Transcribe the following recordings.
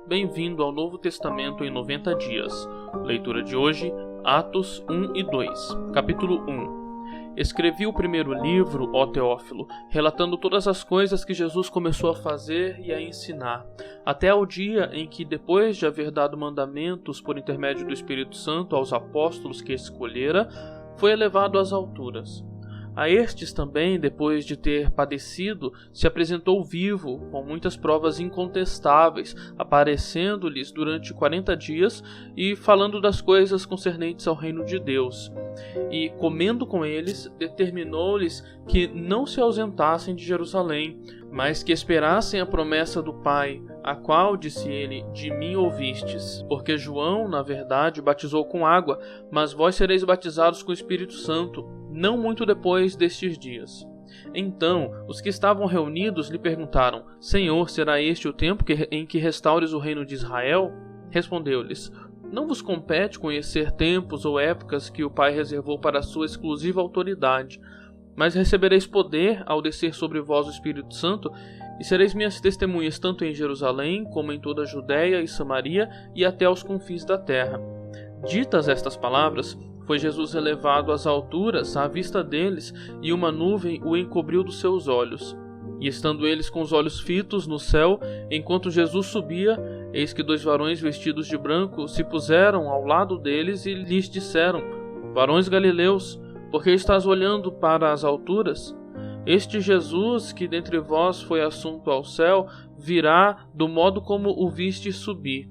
bem-vindo ao Novo Testamento em 90 dias. Leitura de hoje, Atos 1 e 2. Capítulo 1. Escrevi o primeiro livro, ó Teófilo, relatando todas as coisas que Jesus começou a fazer e a ensinar, até ao dia em que, depois de haver dado mandamentos por intermédio do Espírito Santo aos apóstolos que escolhera, foi elevado às alturas. A estes também, depois de ter padecido, se apresentou vivo, com muitas provas incontestáveis, aparecendo-lhes durante 40 dias e falando das coisas concernentes ao reino de Deus. E, comendo com eles, determinou-lhes que não se ausentassem de Jerusalém, mas que esperassem a promessa do Pai, a qual, disse ele, de mim ouvistes. Porque João, na verdade, batizou com água, mas vós sereis batizados com o Espírito Santo, não muito depois destes dias. Então, os que estavam reunidos lhe perguntaram: Senhor, será este o tempo em que restaures o reino de Israel? Respondeu-lhes: Não vos compete conhecer tempos ou épocas que o Pai reservou para a sua exclusiva autoridade, mas recebereis poder ao descer sobre vós o Espírito Santo, e sereis minhas testemunhas tanto em Jerusalém, como em toda a Judéia e Samaria, e até aos confins da terra. Ditas estas palavras, foi Jesus elevado às alturas à vista deles, e uma nuvem o encobriu dos seus olhos. E estando eles com os olhos fitos no céu, enquanto Jesus subia, eis que 2 varões vestidos de branco se puseram ao lado deles e lhes disseram: Varões galileus, por que estás olhando para as alturas? Este Jesus, que dentre vós foi assunto ao céu, virá do modo como o viste subir.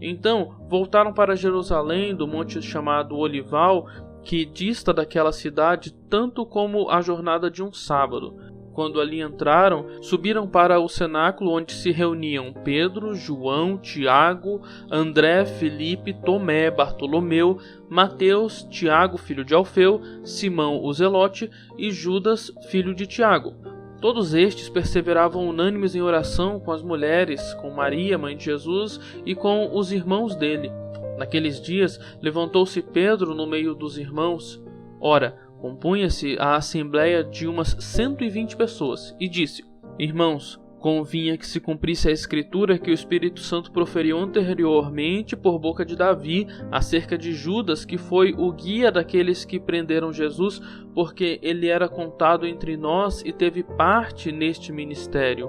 Então voltaram para Jerusalém, do monte chamado Olival, que dista daquela cidade tanto como a jornada de um sábado. Quando ali entraram, subiram para o cenáculo onde se reuniam Pedro, João, Tiago, André, Filipe, Tomé, Bartolomeu, Mateus, Tiago, filho de Alfeu, Simão o Zelote e Judas, filho de Tiago. Todos estes perseveravam unânimes em oração com as mulheres, com Maria, mãe de Jesus, e com os irmãos dele. Naqueles dias levantou-se Pedro no meio dos irmãos. Ora, compunha-se a assembleia de umas 120 pessoas, e disse: Irmãos, convinha que se cumprisse a Escritura que o Espírito Santo proferiu anteriormente por boca de Davi acerca de Judas, que foi o guia daqueles que prenderam Jesus, porque ele era contado entre nós e teve parte neste ministério.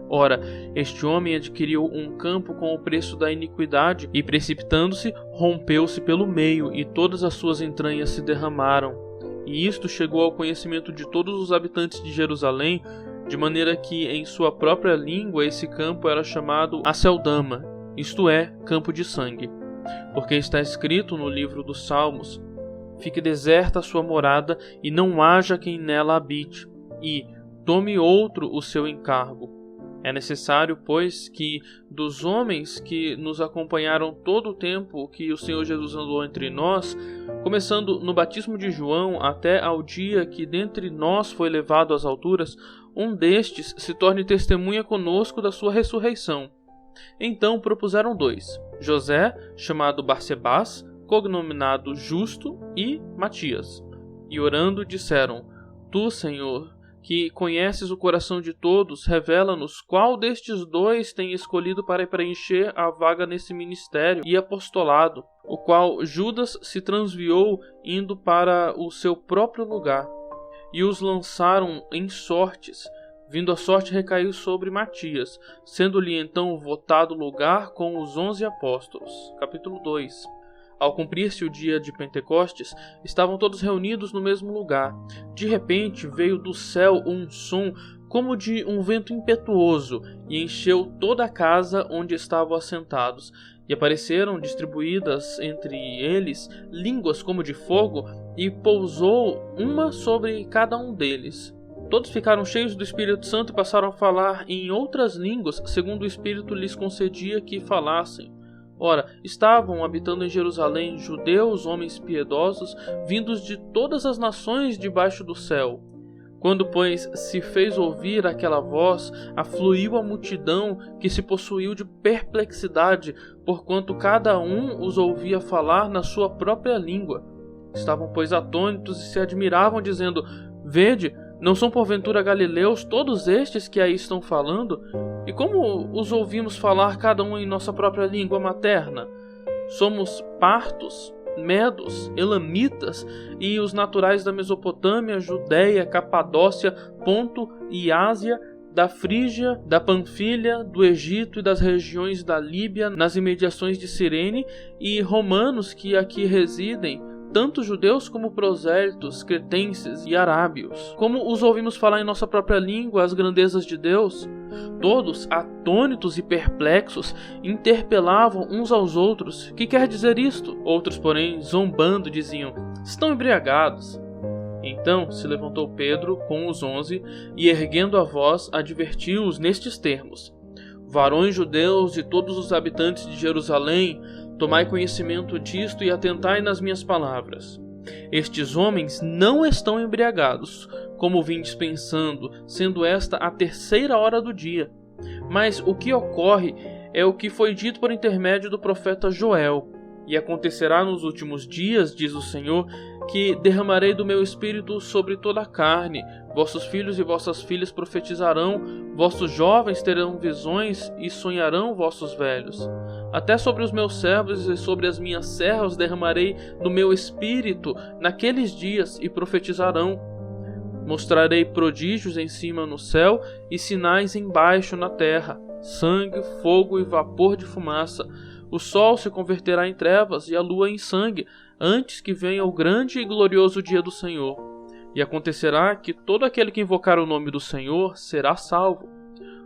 Ora, este homem adquiriu um campo com o preço da iniquidade e, precipitando-se, rompeu-se pelo meio, e todas as suas entranhas se derramaram. E isto chegou ao conhecimento de todos os habitantes de Jerusalém, de maneira que em sua própria língua esse campo era chamado Aceldama, isto é, campo de sangue. Porque está escrito no livro dos Salmos: Fique deserta a sua morada, e não haja quem nela habite, e tome outro o seu encargo. É necessário, pois, que dos homens que nos acompanharam todo o tempo que o Senhor Jesus andou entre nós, começando no batismo de João até ao dia que dentre nós foi levado às alturas, um destes se torne testemunha conosco da sua ressurreição. Então propuseram 2, José, chamado Barsebás, cognominado Justo, e Matias. E orando disseram: Tu, Senhor, que conheces o coração de todos, revela-nos qual destes 2 tem escolhido para preencher a vaga nesse ministério e apostolado, o qual Judas se transviou indo para o seu próprio lugar. E os lançaram em sortes. Vindo a sorte recaiu sobre Matias, sendo-lhe então votado lugar com os 11 apóstolos. Capítulo 2. Ao cumprir-se o dia de Pentecostes, estavam todos reunidos no mesmo lugar. De repente veio do céu um som como de um vento impetuoso e encheu toda a casa onde estavam assentados. E apareceram distribuídas entre eles línguas como de fogo, e pousou uma sobre cada um deles. Todos ficaram cheios do Espírito Santo e passaram a falar em outras línguas, segundo o Espírito lhes concedia que falassem. Ora, estavam habitando em Jerusalém judeus, homens piedosos, vindos de todas as nações debaixo do céu. Quando, pois, se fez ouvir aquela voz, afluiu a multidão, que se possuiu de perplexidade, porquanto cada um os ouvia falar na sua própria língua. Estavam, pois, atônitos e se admiravam, dizendo: Vede, Não são porventura galileus todos estes que aí estão falando? E como os ouvimos falar cada um em nossa própria língua materna? Somos partos, medos, elamitas e os naturais da Mesopotâmia, Judéia, Capadócia, Ponto e Ásia, da Frígia, da Panfilha, do Egito e das regiões da Líbia, nas imediações de Cirene, e romanos que aqui residem, tanto judeus como prosélitos, cretenses e arábios. Como os ouvimos falar em nossa própria língua as grandezas de Deus? Todos, atônitos e perplexos, interpelavam uns aos outros: que quer dizer isto? Outros, porém, zombando, diziam: estão embriagados. Então se levantou Pedro com os 11 e, erguendo a voz, advertiu-os nestes termos: varões judeus e todos os habitantes de Jerusalém, tomai conhecimento disto e atentai nas minhas palavras. Estes homens não estão embriagados, como vindes pensando, sendo esta a 3ª hora do dia. Mas o que ocorre é o que foi dito por intermédio do profeta Joel. E acontecerá nos últimos dias, diz o Senhor, que derramarei do meu espírito sobre toda a carne. Vossos filhos e vossas filhas profetizarão, vossos jovens terão visões e sonharão vossos velhos. Até sobre os meus servos e sobre as minhas servas derramarei do meu espírito naqueles dias e profetizarão. Mostrarei prodígios em cima no céu e sinais embaixo na terra, sangue, fogo e vapor de fumaça. O sol se converterá em trevas e a lua em sangue, antes que venha o grande e glorioso dia do Senhor. E acontecerá que todo aquele que invocar o nome do Senhor será salvo.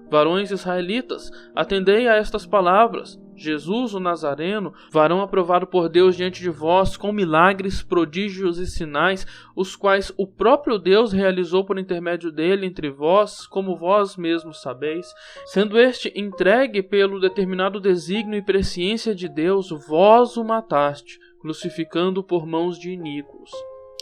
Varões israelitas, atendei a estas palavras. Jesus, o Nazareno, varão aprovado por Deus diante de vós, com milagres, prodígios e sinais, os quais o próprio Deus realizou por intermédio dele entre vós, como vós mesmos sabeis, sendo este entregue pelo determinado desígnio e presciência de Deus, vós o mataste, crucificando por mãos de iníquos,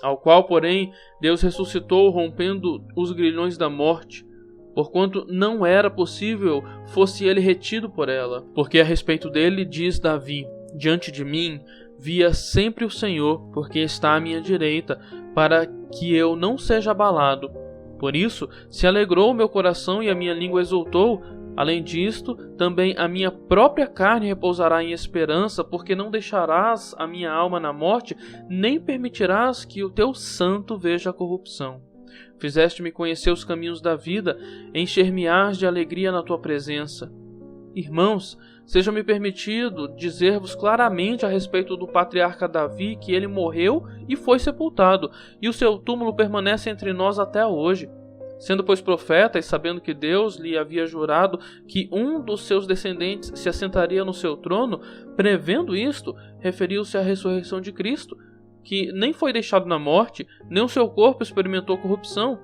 ao qual, porém, Deus ressuscitou, rompendo os grilhões da morte, porquanto não era possível fosse ele retido por ela. Porque a respeito dele diz Davi: diante de mim via sempre o Senhor, porque está à minha direita, para que eu não seja abalado. Por isso se alegrou o meu coração e a minha língua exultou. Além disto, também a minha própria carne repousará em esperança, porque não deixarás a minha alma na morte, nem permitirás que o teu santo veja a corrupção. Fizeste-me conhecer os caminhos da vida, encher-me-ás de alegria na tua presença. Irmãos, seja-me permitido dizer-vos claramente a respeito do patriarca Davi que ele morreu e foi sepultado, e o seu túmulo permanece entre nós até hoje. Sendo, pois, profeta e sabendo que Deus lhe havia jurado que um dos seus descendentes se assentaria no seu trono, prevendo isto, referiu-se à ressurreição de Cristo, que nem foi deixado na morte, nem o seu corpo experimentou corrupção.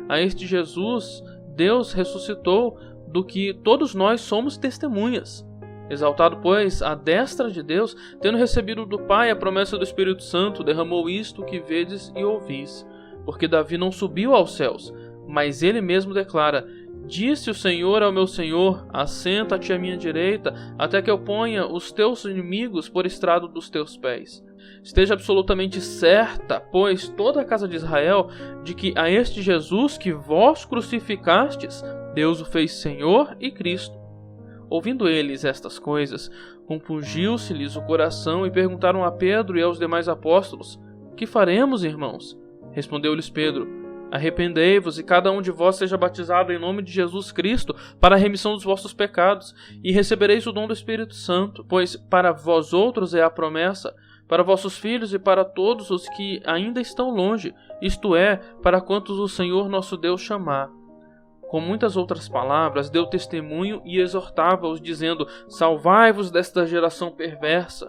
A este Jesus, Deus ressuscitou, do que todos nós somos testemunhas. Exaltado, pois, à destra de Deus, tendo recebido do Pai a promessa do Espírito Santo, derramou isto que vedes e ouvis. Porque Davi não subiu aos céus, mas ele mesmo declara: disse o Senhor ao meu Senhor, assenta-te à minha direita, até que eu ponha os teus inimigos por estrado dos teus pés. Esteja absolutamente certa, pois, toda a casa de Israel, de que a este Jesus que vós crucificastes, Deus o fez Senhor e Cristo. Ouvindo eles estas coisas, compungiu-se-lhes o coração e perguntaram a Pedro e aos demais apóstolos: que faremos, irmãos? Respondeu-lhes Pedro: arrependei-vos e cada um de vós seja batizado em nome de Jesus Cristo para a remissão dos vossos pecados, e recebereis o dom do Espírito Santo, pois para vós outros é a promessa, para vossos filhos e para todos os que ainda estão longe, isto é, para quantos o Senhor nosso Deus chamar. Com muitas outras palavras, deu testemunho e exortava-os, dizendo: salvai-vos desta geração perversa.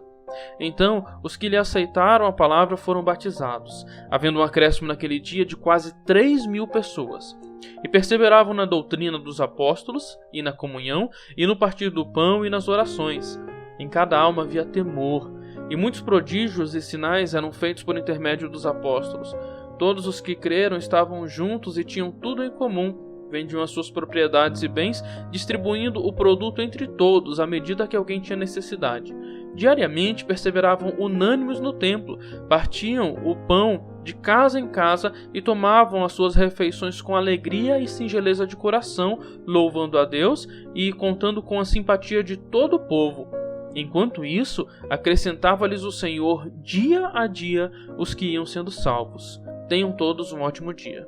Então, os que lhe aceitaram a palavra foram batizados, havendo um acréscimo naquele dia de quase 3.000 pessoas. E perseveravam na doutrina dos apóstolos, e na comunhão, e no partir do pão e nas orações. Em cada alma havia temor, e muitos prodígios e sinais eram feitos por intermédio dos apóstolos. Todos os que creram estavam juntos e tinham tudo em comum. Vendiam as suas propriedades e bens, distribuindo o produto entre todos à medida que alguém tinha necessidade. Diariamente perseveravam unânimes no templo, partiam o pão de casa em casa e tomavam as suas refeições com alegria e singeleza de coração, louvando a Deus e contando com a simpatia de todo o povo. Enquanto isso, acrescentava-lhes o Senhor dia a dia os que iam sendo salvos. Tenham todos um ótimo dia.